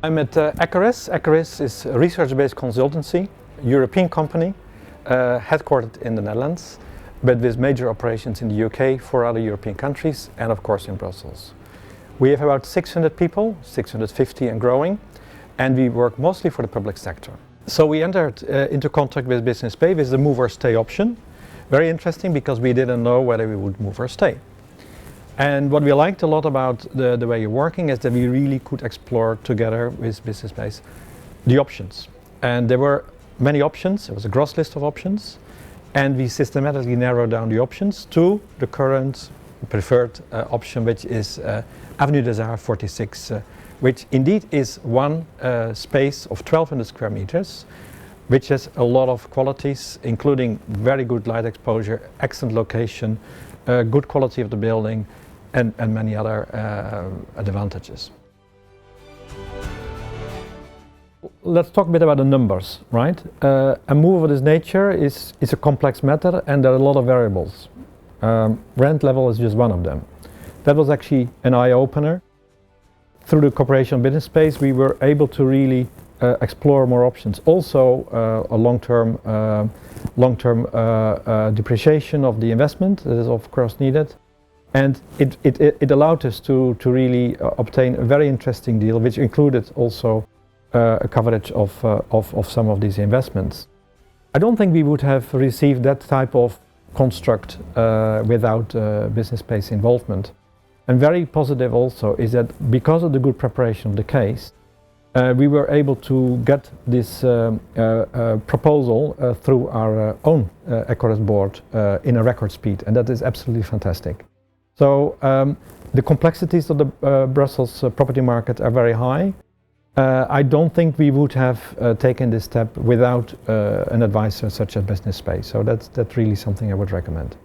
I'm at Ecorys. Ecorys is a research-based consultancy, European company, headquartered in the Netherlands, but with major operations in the UK, 4 other European countries, and of course in Brussels. We have about 600 people, 650 and growing, and we work mostly for the public sector. So we entered into contract with Business Pay with the move or stay option. Very interesting because we didn't know whether we would move or stay. And what we liked a lot about the way you're working is that we really could explore together with Business Pay the options. And there were many options, there was a gross list of options, and we systematically narrowed down the options to the current preferred option, which is Avenue des Arts 46, which indeed is one space of 1,200 square meters, which has a lot of qualities, including very good light exposure, excellent location, good quality of the building, and many other advantages. Let's talk a bit about the numbers, right? A move of this nature is a complex matter, and there are a lot of variables. Rent level is just one of them. That was actually an eye-opener. Through the cooperation of Business Space, we were able to really explore more options. Also, a long-term depreciation of the investment that is of course needed. And it allowed us to really obtain a very interesting deal, which included also a coverage of some of these investments. I don't think we would have received that type of construct without Business Space involvement. And very positive also is that because of the good preparation of the case, we were able to get this proposal through our own Ecorys board in a record speed, and that is absolutely fantastic. So the complexities of the Brussels property market are very high. I don't think we would have taken this step without an advisor such as Business Space. So that's really something I would recommend.